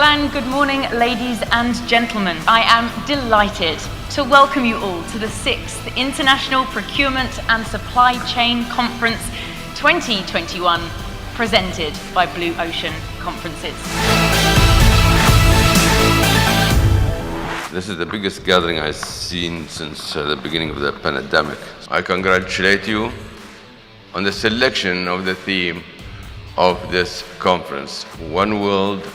and good morning, ladies and gentlemen. I am delighted to welcome you all to the 6th International Procurement and Supply Chain Conference 2021, presented by Blue Ocean Conferences. This is the biggest gathering I've seen since the beginning of the pandemic. I congratulate you on the selection of the theme of this conference: One World,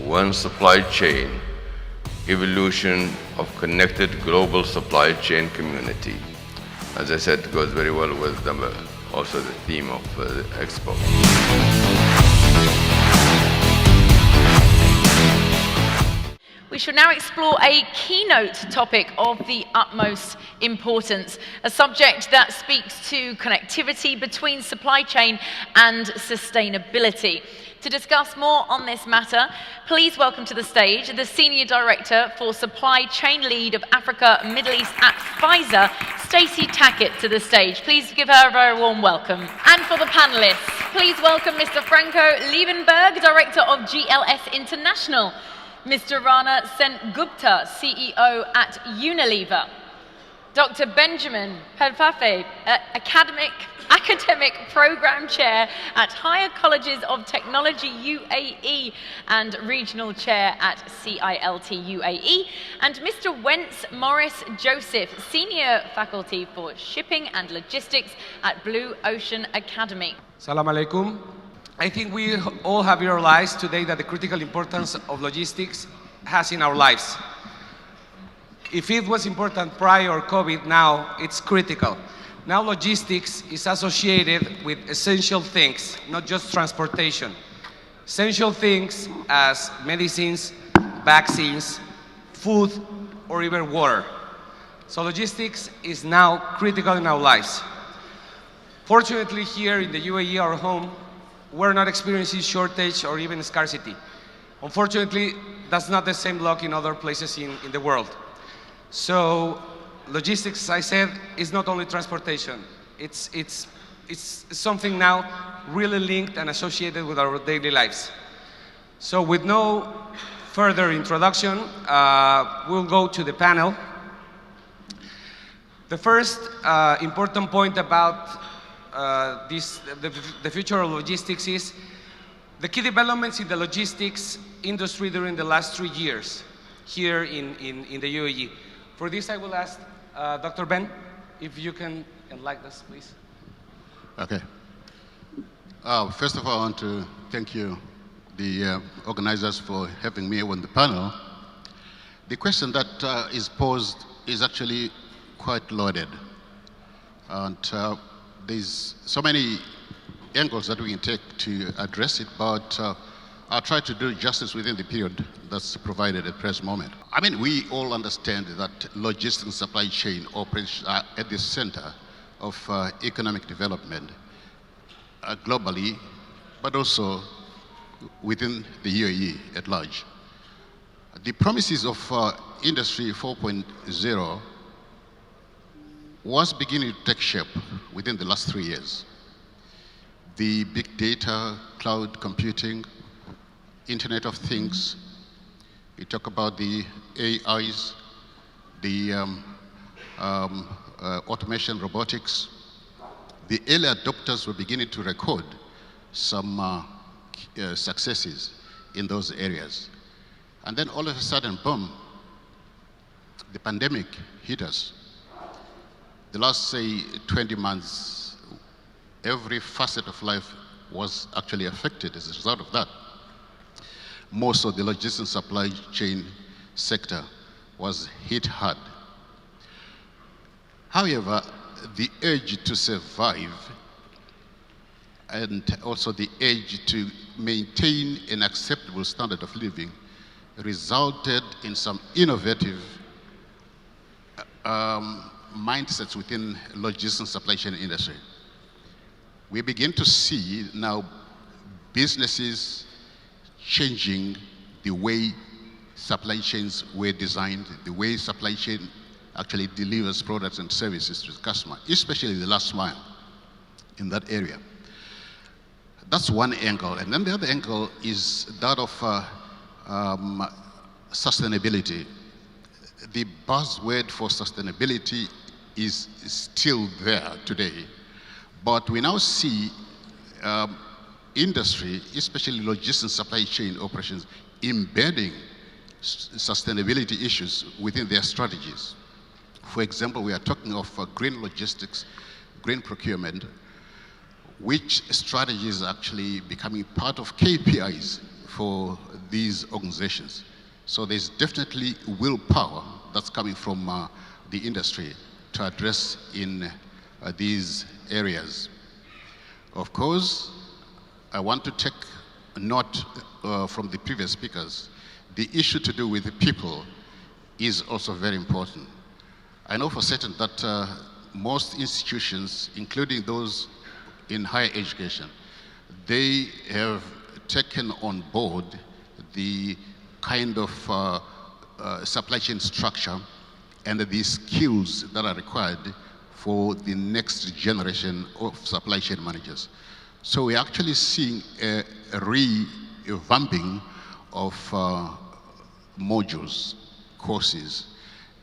One Supply Chain, Evolution of Connected Global Supply Chain Community. As I said, it goes very well with also the theme of the Expo. We shall now explore a keynote topic of the utmost importance, a subject that speaks to connectivity between supply chain and sustainability. To discuss more on this matter, please welcome to the stage the Senior Director for Supply Chain Lead of Africa, Middle East at Pfizer, Stacey Tackett, to the stage. Please give her a very warm welcome. And for the panellists, please welcome Mr. Franco Liebenberg, Director of GLS International, Mr. Rana Sengupta, CEO at Unilever, Dr. Benjamin Bvepfepfe, Academic Program Chair at Higher Colleges of Technology UAE and Regional Chair at CILT UAE, and Mr. Wence Morris Joseph, Senior Faculty for Shipping and Logistics at Blue Ocean Academy. Salam alaikum. I think we all have realized today that the critical importance of logistics has in our lives. If it was important prior COVID, now it's critical. Now logistics is associated with essential things, not just transportation. Essential things as medicines, vaccines, food, or even water. So logistics is now critical in our lives. Fortunately, here in the UAE, our home, we're not experiencing shortage or even scarcity. Unfortunately, that's not the same luck in other places in the world. So logistics, as I said, is not only transportation. It's something now really linked and associated with our daily lives. So with no further introduction, we'll go to the panel. The first important point about the future of logistics is the key developments in the logistics industry during the last 3 years here in the UAE. For this, I will ask Dr. Ben, if you can enlighten us, please. Okay. First of all, I want to thank you, the organizers, for having me on the panel. The question that is posed is actually quite loaded. And there's so many angles that we can take to address it, but I'll try to do justice within the period that's provided at the present moment. I mean, we all understand that logistics and supply chain operations are at the center of economic development globally, but also within the UAE at large. The promises of Industry 4.0 was beginning to take shape within the last 3 years. The big data, cloud computing, Internet of Things, we talk about the AIs, the automation, robotics. The early adopters were beginning to record some successes in those areas. And then all of a sudden, boom, the pandemic hit us. The last, say, 20 months, every facet of life was actually affected as a result of that. Most of the logistics supply chain sector was hit hard. However, the urge to survive and also the urge to maintain an acceptable standard of living resulted in some innovative mindsets within logistics supply chain industry. We begin to see now businesses changing the way supply chains were designed, the way supply chain actually delivers products and services to the customer, especially the last mile in that area. That's one angle. And then the other angle is that of um, sustainability. The buzzword for sustainability is still there today, but we now see industry, especially logistics supply chain operations, embedding sustainability issues within their strategies. For example, we are talking of green logistics, green procurement, which strategy is actually becoming part of KPIs for these organizations. So there's definitely willpower that's coming from the industry to address in these areas. Of course, I want to take note from the previous speakers. The issue to do with the people is also very important. I know for certain that most institutions, including those in higher education, they have taken on board the kind of supply chain structure and the skills that are required for the next generation of supply chain managers. So we're actually seeing a revamping of modules, courses,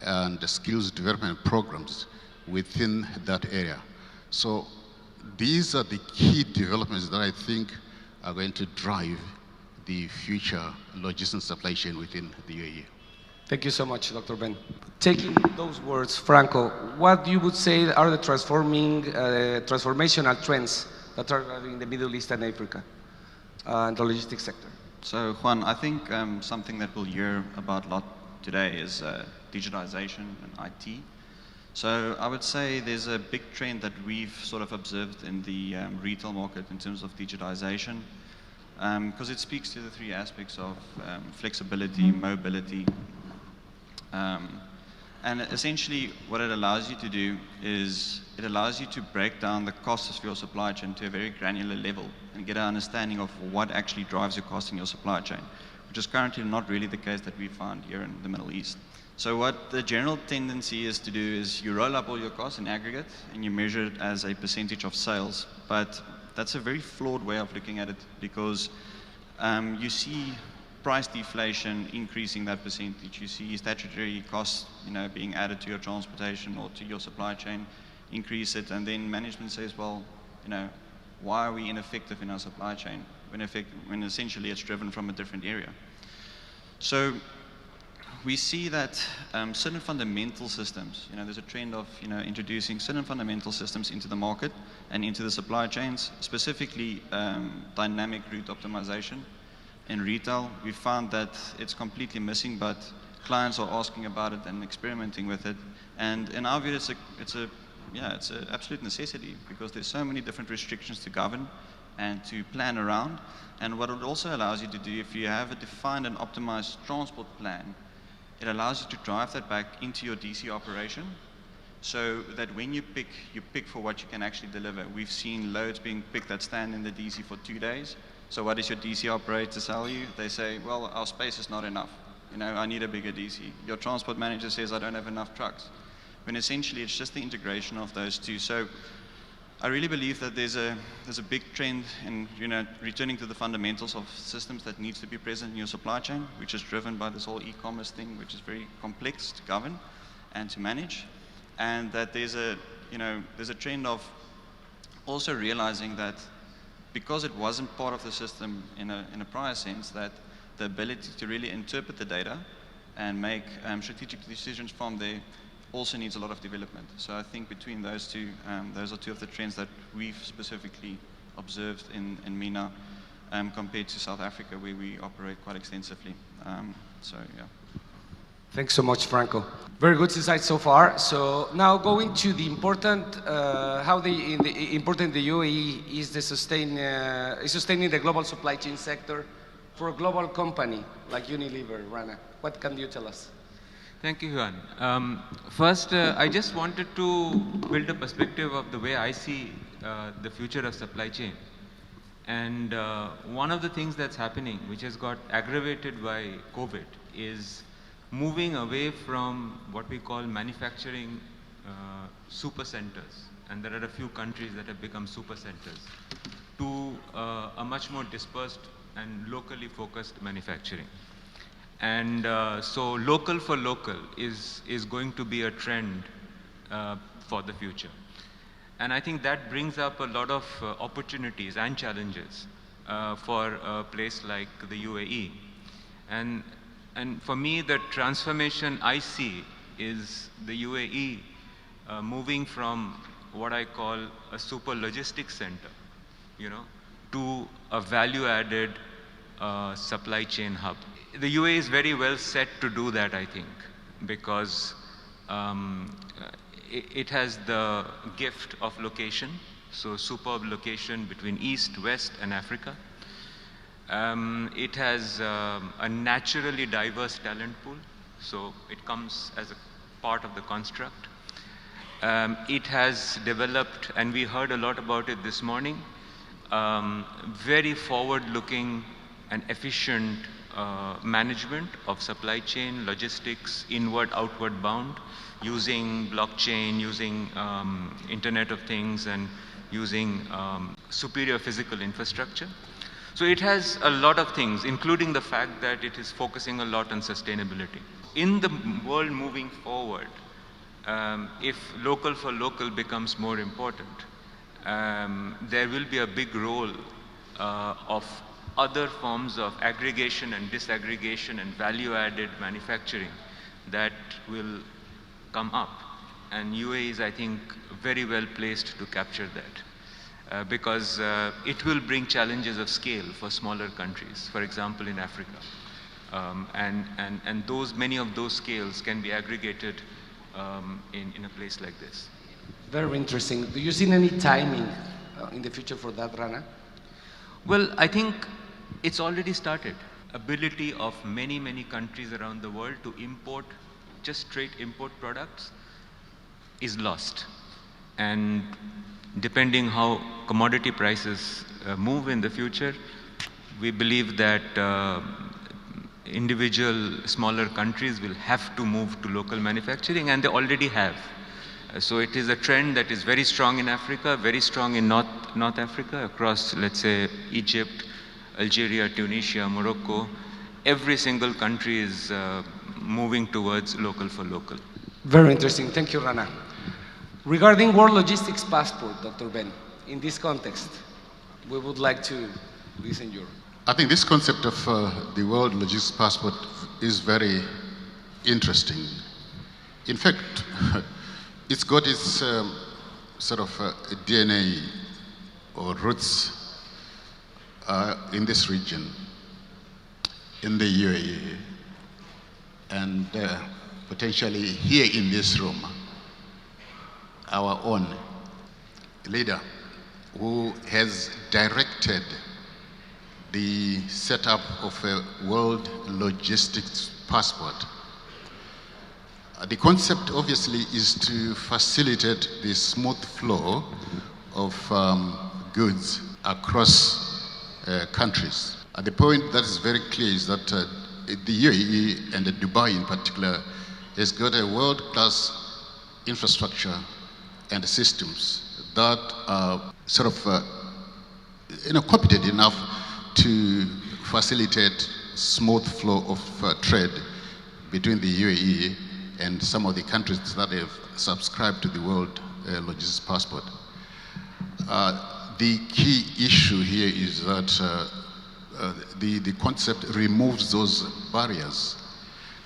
and skills development programs within that area. So these are the key developments that I think are going to drive the future logistics supply chain within the UAE. Thank you so much, Dr. Ben. Taking those words, Franco, what you would say are the transformational trends that are in the Middle East and Africa and the logistics sector? So, Juan, I think something that we'll hear about a lot today is digitization and IT. So I would say there's a big trend that we've sort of observed in the retail market in terms of digitization, because it speaks to the three aspects of flexibility, mobility, and essentially what it allows you to do is it allows you to break down the costs of your supply chain to a very granular level and get an understanding of what actually drives your cost in your supply chain, which is currently not really the case that we find here in the Middle East. So what the general tendency is to do is you roll up all your costs in aggregate and you measure it as a percentage of sales. But that's a very flawed way of looking at it, because you see price deflation increasing that percentage. You see statutory costs, being added to your transportation or to your supply chain, increase it, and then management says, well, why are we ineffective in our supply chain when essentially it's driven from a different area? So we see that certain fundamental systems, there's a trend of introducing certain fundamental systems into the market and into the supply chains, specifically dynamic route optimization. In retail, we found that it's completely missing, but clients are asking about it and experimenting with it. And in our view, it's an absolute necessity, because there's so many different restrictions to govern and to plan around. And what it also allows you to do, if you have a defined and optimized transport plan, it allows you to drive that back into your DC operation, so that when you pick for what you can actually deliver. We've seen loads being picked that stand in the DC for 2 days. So what does your DC operator tell you? They say, well, our space is not enough. I need a bigger DC. Your transport manager says, I don't have enough trucks. When essentially it's just the integration of those two. So I really believe that there's a big trend in returning to the fundamentals of systems that needs to be present in your supply chain, which is driven by this whole e-commerce thing, which is very complex to govern and to manage, and that there's a trend of also realizing that because it wasn't part of the system in a prior sense, that the ability to really interpret the data and make strategic decisions from there also needs a lot of development. So I think between those two, those are two of the trends that we've specifically observed in MENA compared to South Africa, where we operate quite extensively. Thanks so much, Franco. Very good insights so far. So now going to the important, important the UAE is sustaining the global supply chain sector for a global company like Unilever. Rana, what can you tell us? Thank you, Juan. First, I just wanted to build a perspective of the way I see the future of supply chain. And one of the things that's happening, which has got aggravated by COVID, is moving away from what we call manufacturing super centers, and there are a few countries that have become super centers, to a much more dispersed and locally focused manufacturing. And so local for local is going to be a trend for the future. And I think that brings up a lot of opportunities and challenges for a place like the UAE. And for me, the transformation I see is the UAE moving from what I call a super logistics center, to a value-added supply chain hub. The UAE is very well set to do that, I think, because it has the gift of location, so superb location between East, West, and Africa. It has a naturally diverse talent pool, so it comes as a part of the construct. It has developed, and we heard a lot about it this morning, very forward-looking and efficient management of supply chain, logistics, inward, outward bound, using blockchain, using Internet of Things, and using superior physical infrastructure. So it has a lot of things, including the fact that it is focusing a lot on sustainability. In the world moving forward, if local for local becomes more important, there will be a big role of other forms of aggregation and disaggregation and value-added manufacturing that will come up. And UAE is, I think, very well placed to capture that. Because it will bring challenges of scale for smaller countries, for example, in Africa. And many of those scales can be aggregated in a place like this. Very interesting. Do you see any timing in the future for that, Rana? Well, I think it's already started. Ability of many, many countries around the world to import, just straight import products, is lost. And depending how commodity prices move in the future, we believe that individual smaller countries will have to move to local manufacturing, and they already have. So it is a trend that is very strong in Africa, very strong in North Africa, across, let's say, Egypt, Algeria, Tunisia, Morocco. Every single country is moving towards local for local. Very interesting. Thank you, Rana. Regarding World Logistics Passport, Dr. Ben, in this context, we would like to listen your... I think this concept of the World Logistics Passport is very interesting. In fact, it's got its sort of DNA or roots in this region, in the UAE, and potentially here in this room. Our own leader who has directed the setup of a world logistics passport. The concept obviously is to facilitate the smooth flow of goods across countries. The point that is very clear is that the UAE and Dubai in particular has got a world-class infrastructure and systems that are sort of competent enough to facilitate smooth flow of trade between the UAE and some of the countries that have subscribed to the World Logistics Passport. The key issue here is that the concept removes those barriers.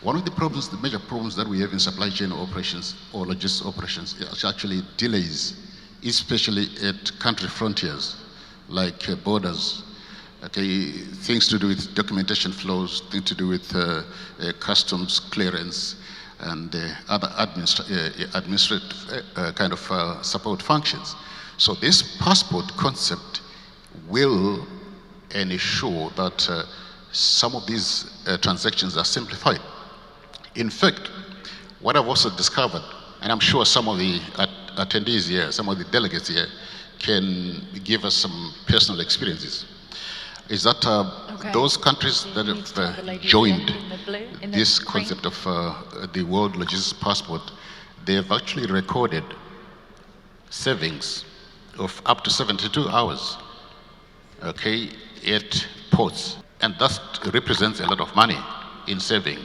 One of the problems, the major problems that we have in supply chain operations or logistics operations is actually delays, especially at country frontiers, like borders. Okay, things to do with documentation flows, things to do with customs clearance, and other administrative kind of support functions. So this passport concept will ensure that some of these transactions are simplified. In fact, what I've also discovered, and I'm sure some of the attendees here, some of the delegates here, can give us some personal experiences, is that those countries that have joined this concept of the World Logistics Passport, they have actually recorded savings of up to 72 hours, okay, at ports. And that represents a lot of money in saving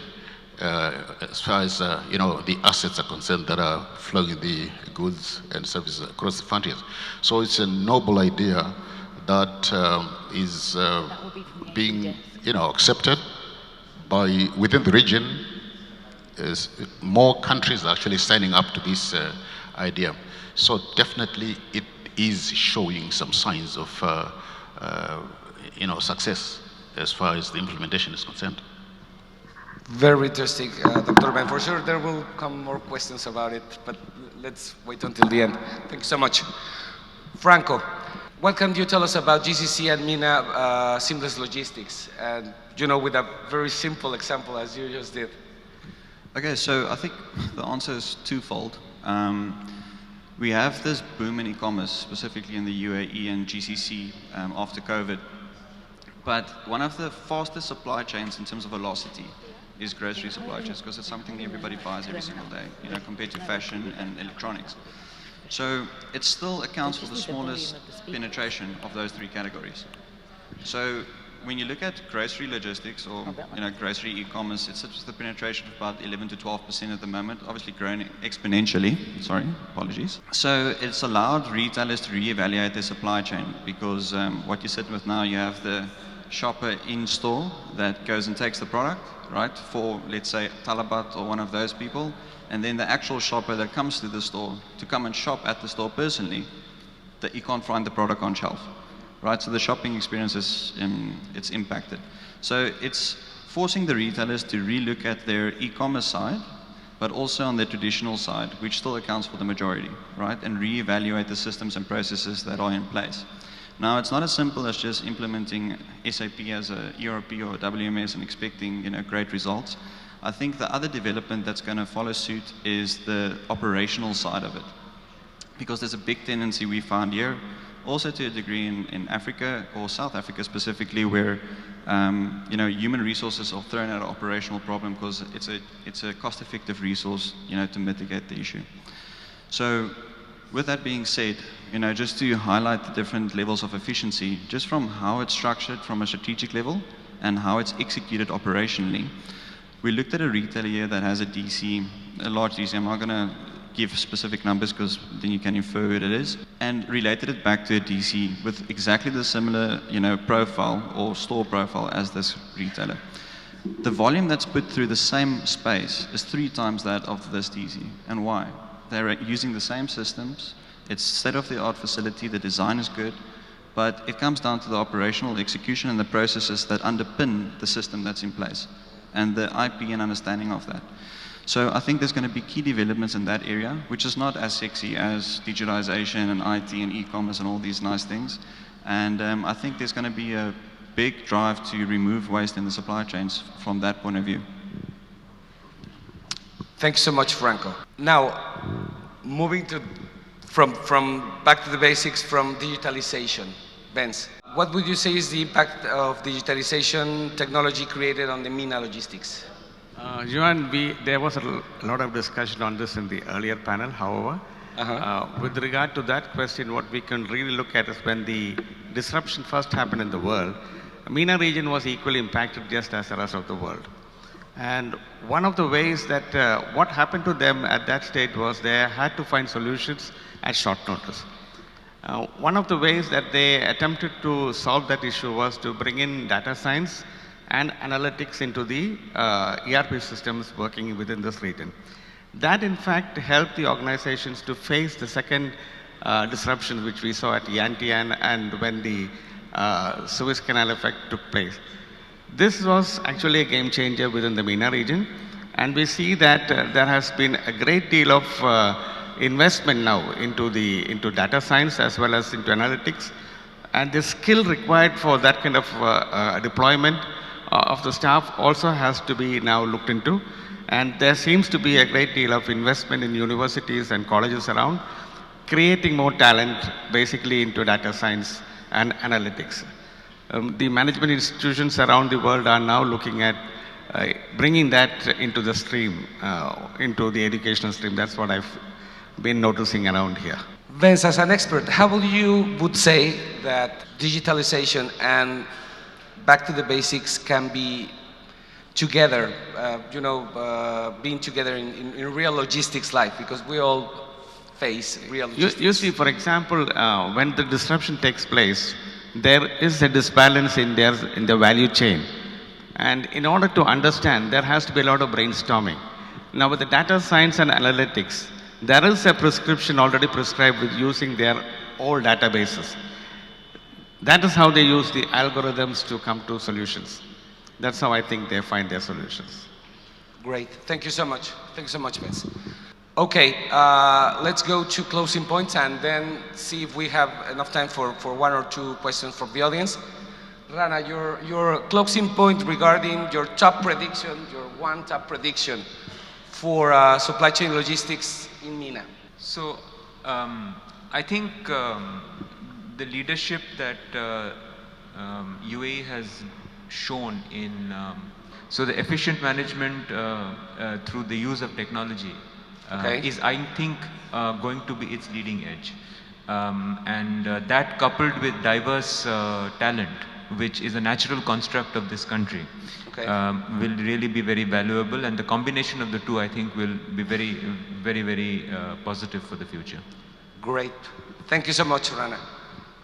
as far as the assets are concerned that are flowing the goods and services across the frontiers. So it's a noble idea that is being accepted by within the region. Is more countries are actually signing up to this idea. So definitely it is showing some signs of success as far as the implementation is concerned. Very interesting, Dr. Ben. For sure there will come more questions about it, but let's wait until the end. Thank you so much. Franco, what can you tell us about GCC and MENA seamless logistics? And with a very simple example as you just did. Okay, so I think the answer is twofold. We have this boom in e-commerce, specifically in the UAE and GCC after COVID. But one of the fastest supply chains in terms of velocity is grocery supply chains, because it's something everybody buys every single day, compared to fashion and electronics. So it still accounts for the smallest penetration of those three categories. So when you look at grocery logistics or grocery e-commerce, it sits with a penetration of about 11 to 12% at the moment, obviously growing exponentially. Sorry, apologies. So it's allowed retailers to reevaluate their supply chain, because what you're sitting with now, you have the shopper in store that goes and takes the product, right, for let's say Talabat or one of those people, and then the actual shopper that comes to the store to come and shop at the store personally, that you can't find the product on shelf. Right, so the shopping experience is it's impacted. So it's forcing the retailers to relook at their e-commerce side, but also on the traditional side, which still accounts for the majority, right, and reevaluate the systems and processes that are in place. Now, it's not as simple as just implementing SAP as a ERP or a WMS and expecting great results. I think the other development that's going to follow suit is the operational side of it, because there's a big tendency we found here, also to a degree in Africa, or South Africa specifically, where human resources are thrown at an operational problem because it's a cost-effective resource, to mitigate the issue. So, with that being said, just to highlight the different levels of efficiency, just from how it's structured from a strategic level and how it's executed operationally, we looked at a retailer here that has a DC, a large DC. I'm not going to give specific numbers because then you can infer what it is, and related it back to a DC with exactly the similar profile or store profile as this retailer. The volume that's put through the same space is 3 times that of this DC. And why? They're using the same systems, it's state-of-the-art facility, the design is good, but it comes down to the operational execution and the processes that underpin the system that's in place, and the IP and understanding of that. So I think there's going to be key developments in that area, which is not as sexy as digitization and IT and e-commerce and all these nice things. And I think there's going to be a big drive to remove waste in the supply chains from that point of view. Thanks so much, Franco. Now, moving from back to the basics, from digitalization. Wence, what would you say is the impact of digitalization technology created on the MENA logistics? Juan, there was a lot of discussion on this in the earlier panel. However, with regard to that question, what we can really look at is when the disruption first happened in the world, the MENA region was equally impacted just as the rest of the world. And one of the ways that what happened to them at that stage was they had to find solutions at short notice. One of the ways that they attempted to solve that issue was to bring in data science and analytics into the ERP systems working within this region. That in fact helped the organizations to face the second disruption which we saw at Yantian and when the Suez Canal effect took place. This was actually a game changer within the MENA region, and we see that there has been a great deal of investment now into data science as well as into analytics, and the skill required for that kind of deployment of the staff also has to be now looked into, and there seems to be a great deal of investment in universities and colleges around, creating more talent basically into data science and analytics. The management institutions around the world are now looking at bringing that into the stream, into the educational stream. That's what I've been noticing around here. Wence, as an expert, how would say that digitalization and back to the basics can be together, being together in real logistics life, because we all face real logistics. You see, for example, when the disruption takes place, there is a disbalance in the value chain. And in order to understand, there has to be a lot of brainstorming. Now with the data science and analytics, there is a prescription already prescribed with using their old databases. That is how they use the algorithms to come to solutions. That's how I think they find their solutions. Great. Thank you so much. Thank you so much, Wence. Okay, let's go to closing points and then see if we have enough time for one or two questions from the audience. Rana, your closing point regarding your top prediction, your one top prediction for supply chain logistics in MENA. So I think the leadership that UAE has shown in so the efficient management through the use of technology is, I think, going to be its leading edge. And that coupled with diverse talent, which is a natural construct of this country, will really be very valuable. And the combination of the two, I think, will be very, very, very positive for the future. Great. Thank you so much, Rana.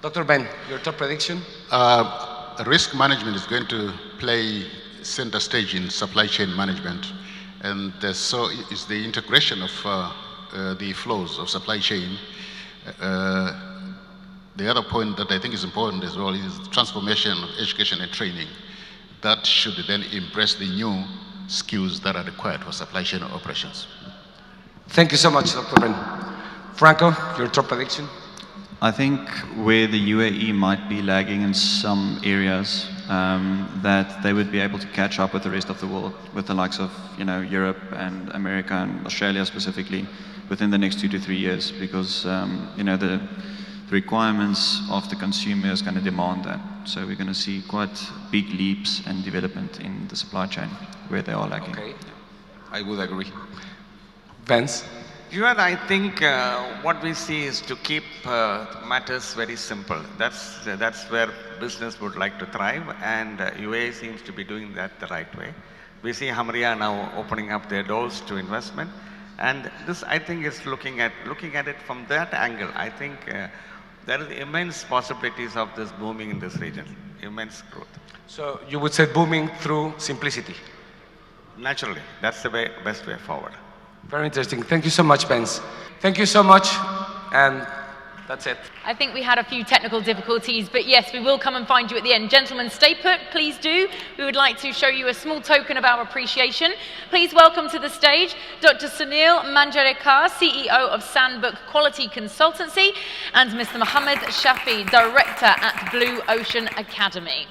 Dr. Ben, your top prediction? Risk management is going to play center stage in supply chain management. And so is the integration of the flows of supply chain. The other point that I think is important as well is transformation of education and training. That should then embrace the new skills that are required for supply chain operations. Thank you so much, Dr. Ben. Franco, your top prediction? I think where the UAE might be lagging in some areas, that they would be able to catch up with the rest of the world, with the likes of Europe and America and Australia specifically, within the next 2 to 3 years, because the requirements of the consumer is going to demand that. So we're going to see quite big leaps and development in the supply chain where they are lacking. Okay, I would agree. Wence? I think what we see is to keep matters very simple. That's where business would like to thrive, and UAE seems to be doing that the right way. We see Hamria now opening up their doors to investment, and this, I think, is looking at it from that angle. I think there is immense possibilities of this booming in this region, immense growth. So you would say booming through simplicity? Naturally, that's the best way forward. Very interesting. Thank you so much, Wence. Thank you so much, and that's it. I think we had a few technical difficulties, but yes, we will come and find you at the end. Gentlemen, stay put, please do. We would like to show you a small token of our appreciation. Please welcome to the stage Dr. Sunil Manjarekar, CEO of Sandbook Quality Consultancy, and Mr. Mohammed Shafi, Director at Blue Ocean Academy.